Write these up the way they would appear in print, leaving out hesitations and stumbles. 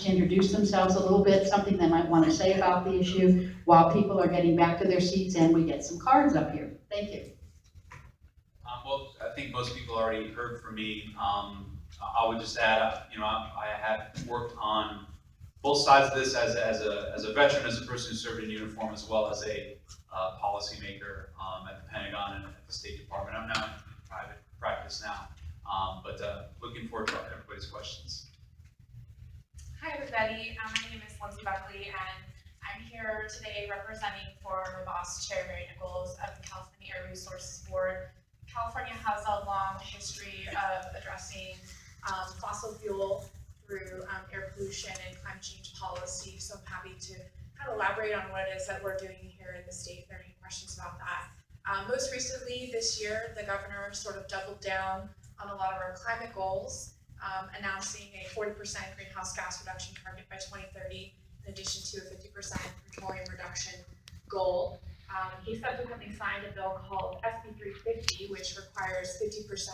to introduce themselves a little bit, something they might want to say about the issue while people are getting back to their seats and we get some cards up here. Thank you. Well, I think most people already heard from me. I would just add, I have worked on both sides of this as a veteran, as a person who served in uniform, as well as a policymaker at the Pentagon and at the State Department. I'm now in private practice now, but looking forward to everybody's questions. Hi everybody, my name is Lindsay Buckley and I'm here today representing for my boss, Chair Mary Nichols of the California Air Resources Board. California has a long history of addressing fossil fuel through air pollution and climate change policy, so I'm happy to kind of elaborate on what it is that we're doing here in the state if there are any questions about that. Most recently this year, the governor sort of doubled down on a lot of our climate goals, announcing a 40% greenhouse gas reduction target by 2030, in addition to a 50% petroleum reduction goal. He subsequently signed a bill called SB 350, which requires 50%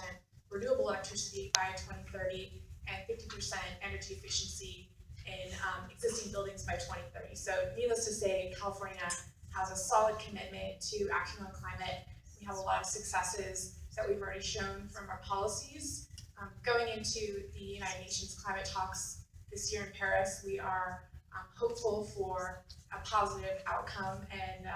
renewable electricity by 2030 and 50% energy efficiency in existing buildings by 2030. So needless to say, California has a solid commitment to action on climate. We have a lot of successes that we've already shown from our policies. Going into the United Nations climate talks this year in Paris, we are hopeful for a positive outcome and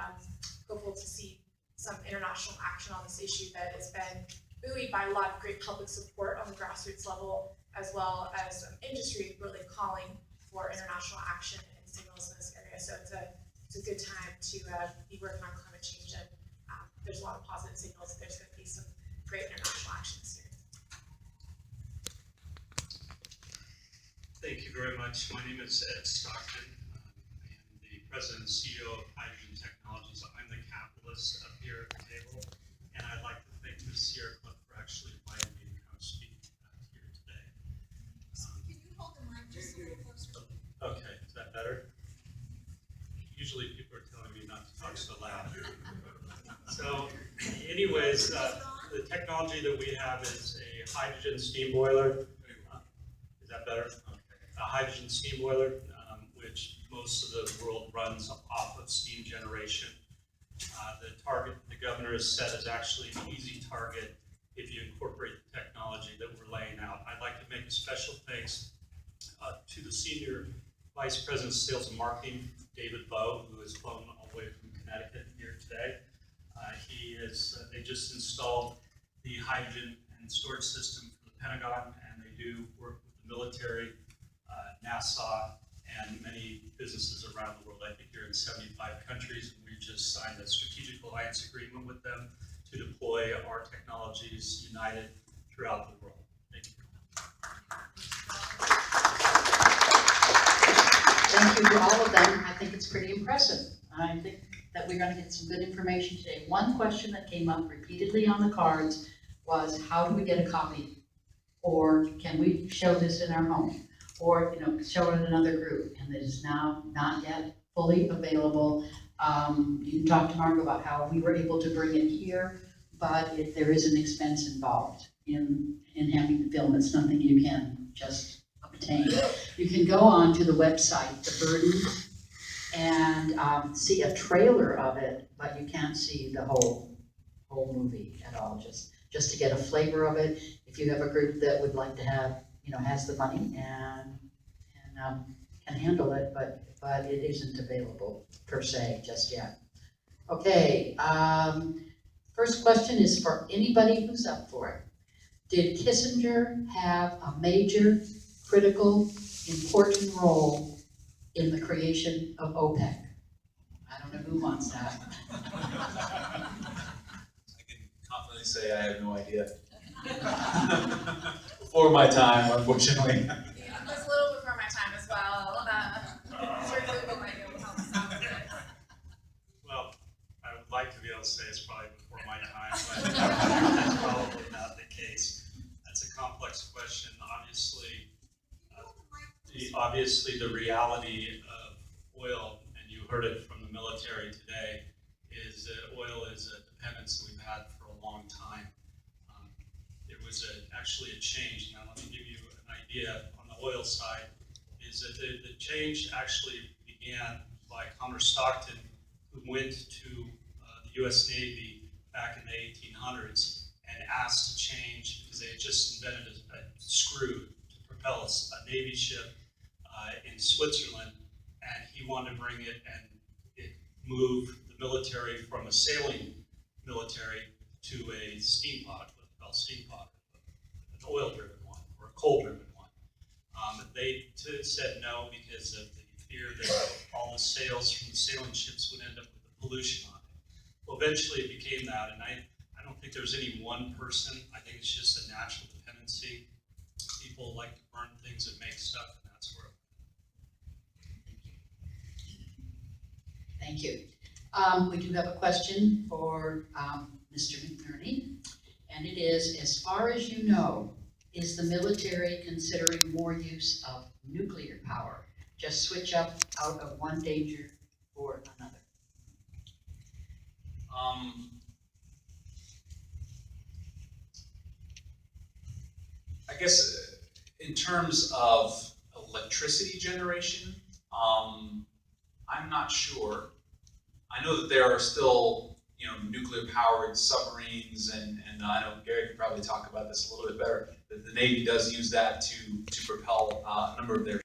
hopeful to see some international action on this issue that has been buoyed by a lot of great public support on the grassroots level, as well as industry really calling for international action and signals in this area. So it's a good time to be working on climate change, and there's a lot of positive signals that there's going to be some great international action this year. Thank you very much. My name is Ed Stockton. I am the President and CEO of Hydrogen Technologies. I'm the capitalist up here at the table, and I'd like to thank the Sierra Club for actually inviting me to come speak here today. Can you hold the mic just a little closer? Okay, is that better? Usually people are telling me not to talk so loud. So anyways, the technology that we have is a hydrogen steam boiler. Is that better? Okay. A hydrogen steam boiler, which most of the world runs off of steam generation. The target the governor has set is actually an easy target if you incorporate the technology that we're laying out. I'd like to make a special thanks to the Senior Vice President of Sales and Marketing, David Bowe, who has flown all the way from Connecticut here today. They just installed the hydrogen and storage system for the Pentagon, and they do work with the military, NASA, and many businesses around the world. I think you're in 75 countries, and we just signed a strategic alliance agreement with them to deploy our technologies united throughout the world. Thank you. Thank you to all of them. I think it's pretty impressive. I think that we're going to get some good information today. One question that came up repeatedly on the cards was, how do we get a copy? Or can we show this in our home? Or show it in another group? And it is now not yet fully available. You can talk to Mark about how we were able to bring it here, but there is an expense involved in having the film. It's nothing you can just obtain. You can go on to the website, The Burden, and see a trailer of it, but you can't see the whole movie at all, just to get a flavor of it. If you have a group that would like to have, has the money and can handle it, but it isn't available per se just yet. Okay, first question is for anybody who's up for it. Did Kissinger have a major, critical, important role in the creation of OPEC? I don't know who wants that. I can confidently say I have no idea. Before my time, unfortunately. Yeah, it was a little before my time as well. Sure, Google might be able to help us out with it. Well, I would like to be able to say it's probably before my time, but that's probably not the case. That's a complex question. Obviously, the reality of oil, and you heard it from the military today, is that oil is a dependence we've had for a long time. There was actually a change. Now, let me give you an idea. On the oil side, is that the change actually began by Commodore Stockton, who went to the U.S. Navy back in the 1800s and asked to change, because they had just invented a screw to propel a Navy ship in Switzerland, and he wanted to bring it and move the military from a sailing military to a steam pod, what's called steam pod, an oil-driven one or a coal-driven one. They said no because of the fear that all the sails from the sailing ships would end up with the pollution on it. Well, eventually it became that, and I don't think there's any one person. I think it's just a natural dependency. People like to burn things that make stuff, and that's where. Thank you. We do have a question for Mr. McNerney, and it is, as far as you know, is the military considering more use of nuclear power? Just switch up out of one danger for another. I guess in terms of electricity generation, I'm not sure. I know that there are still, nuclear-powered submarines, and I know Gary could probably talk about this a little bit better. That the Navy does use that to propel a number of their